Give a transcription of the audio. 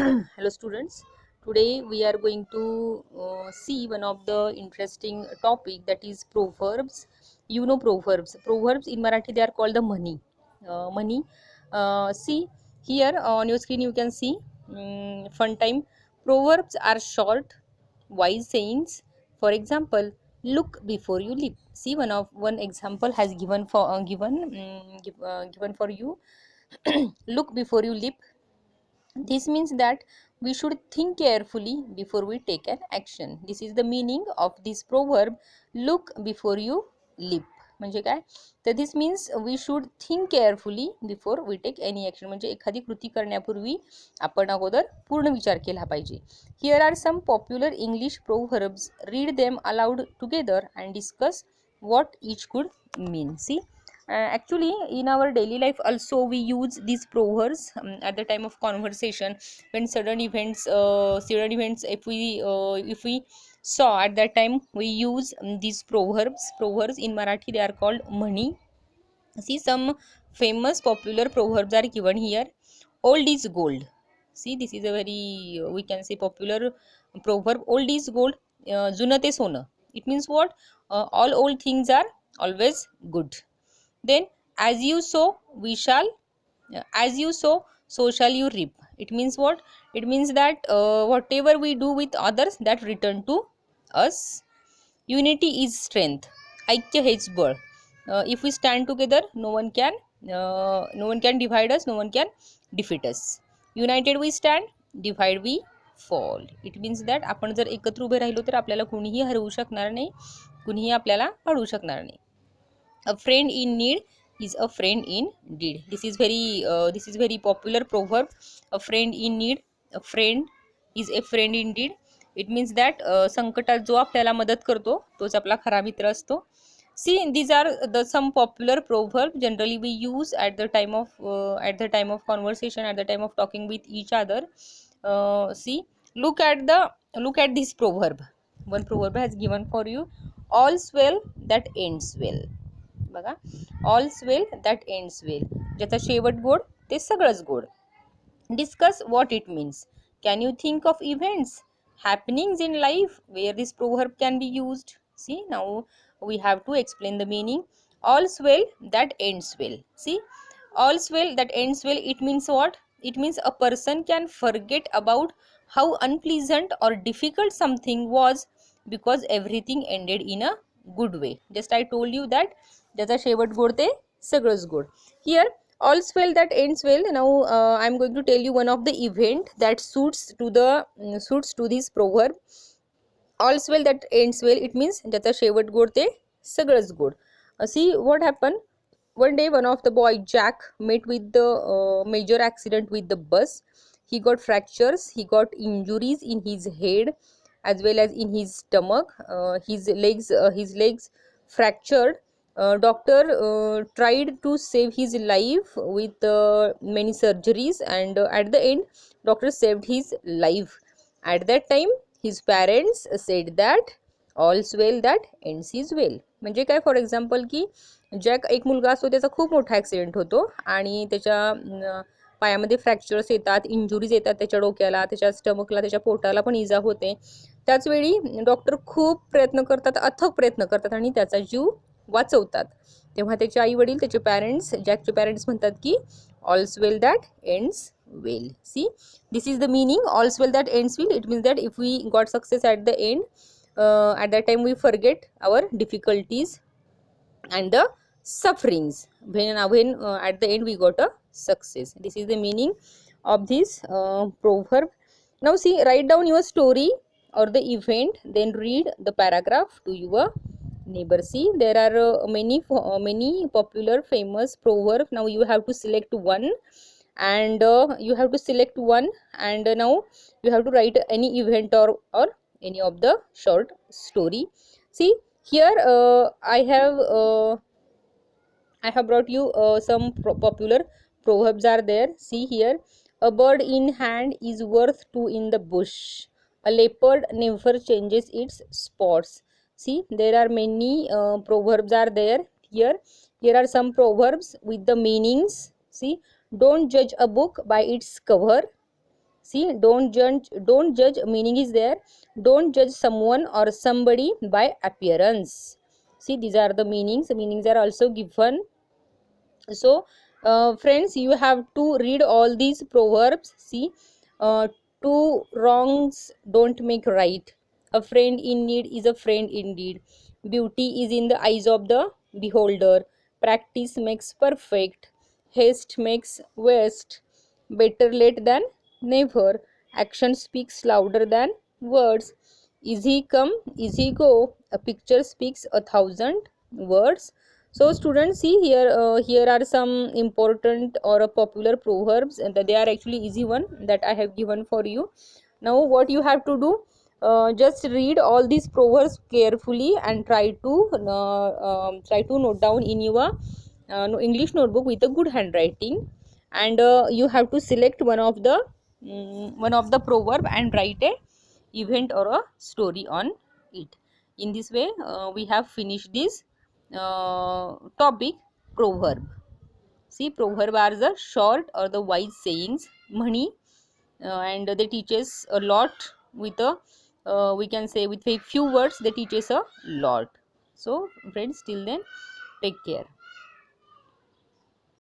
Hello students, today we are going to see one of the interesting topic, that is proverbs. You know proverbs in Marathi they are called the money. See here on your screen you can see fun time. Proverbs are short wise sayings. For example, look before you leap. See one example has given for you. Look before you leap. This means that we should think carefully before we take an action. This is the meaning of this proverb, look before you leap. म्हणजे काय तर this means we should think carefully before we take any action. म्हणजे एखादी कृती करण्यापूर्वी आपण अगोदर पूर्ण विचार केला पाहिजे. Here are some popular English proverbs. Read them aloud together and discuss what each could mean. See, actually in our daily life also we use these proverbs at the time of conversation, when sudden events if we saw at that time, we use these proverbs in Marathi they are called mani. See, some famous popular proverbs are given here. Old is gold. See, this is a very we can say popular proverb. Old is gold, जुनं ते सोनं. It means what? All old things are always good. Then, as you sow we shall as you sow so shall you reap. It means what? It means that whatever we do with others, that return to us. Unity is strength. ऐक्य हेच बळ. If we stand together, no one can divide us, no one can defeat us. United we stand, divide we fall. It means that आपण जर एकत्र उभे राहिलो तर आपल्याला कुणीही हरवू शकणार नाही, कुणीही आपल्याला पाडू शकणार नाही. A friend in need is a friend indeed. This is very popular proverb. A friend in need, a friend is a friend indeed. It means that संकटात जो आपल्याला मदत करतो तोच आपला खरा मित्र असतो. See, these are the some popular proverbs generally we use at the time of conversation, at the time of talking with each other. See, look at this proverb. One proverb has given for you. All's well that ends well. बघा, ऑल्स well that ends well. ज्याचा शेवट गोड ते सगळंच गोड. Discuss what it means. Can you think of events happenings in life where this proverb can be used? See, now we have to explain the meaning. All's well that ends well. See, all's well that ends well, it means what? It means a person can forget about how unpleasant or difficult something was because everything ended in a good way. Just I told you that ज्याचा शेवट गोड ते सगळंच गोड. Here, all's well that ends well. Now I am going to tell you one of the event that suits to this proverb. All's well that ends well, it means ज्याचा शेवट गोड ते सगळंच गोड. See what happened. One day one of the boy Jack met with the major accident with the bus. He got fractures, he got injuries in his head as well as in his stomach. His legs fractured. Doctor tried to save his life with many surgeries, and at the end doctor saved his life. At that time his parents said that all's well that ends is well. म्हणजे काय, for example की jack एक मुलगा असतो, त्याचा खूप मोठा accident होतो आणि त्याच्या पायामध्ये फ्रॅक्चर्स येतात, इंजुरीज येतात, त्याच्या डोक्याला, त्याच्या स्टमकला, त्याच्या पोटाला पण इजा होते. त्याचवेळी डॉक्टर खूप प्रयत्न करतात, अथक प्रयत्न करतात आणि त्याचा जीव वाचवतात. तेव्हा त्याचे आई वडील, त्याचे पॅरेंट्स, जॅकचे पॅरेंट्स म्हणतात की all's well that ends well. See, this is the meaning, all's well that ends well. It means that if we got success at the end, at that time we forget our difficulties and the sufferings when at the end we got a success. This is the meaning of this proverb. Now see, write down your story or the event, then read the paragraph to your neighbor. See, there are many popular famous proverbs. Now you have to select one, and now you have to write any event or any of the short story. See, here I have brought you some popular proverbs are there. See here, a bird in hand is worth two in the bush. A leopard never changes its spots. See, there are many proverbs are there here. Here are some proverbs with the meanings. See, don't judge a book by its cover. See, don't judge meaning is there. Don't judge someone or somebody by appearance. See, these are the meanings. Meanings are also given. So friends, you have to read all these proverbs. See, uh, two wrongs don't make right. A friend in need is a friend indeed. Beauty is in the eyes of the beholder. Practice makes perfect. Haste makes waste. Better late than never. Action speaks louder than words. Easy come, easy go. A picture speaks 1,000 words. So students, see here, here are some important or a popular proverbs, and they are actually easy one that I have given for you. Now what you have to do, just read all these proverbs carefully and try to note down in your English notebook with a good handwriting, and you have to select one of the proverb and write a event or a story on it. In this way, we have finished this topic, proverb. See, proverb are the short or the wise sayings, म्हणी, and they teach us a lot with a we can say with a few words they teach us a lot. So friends, till then, take care.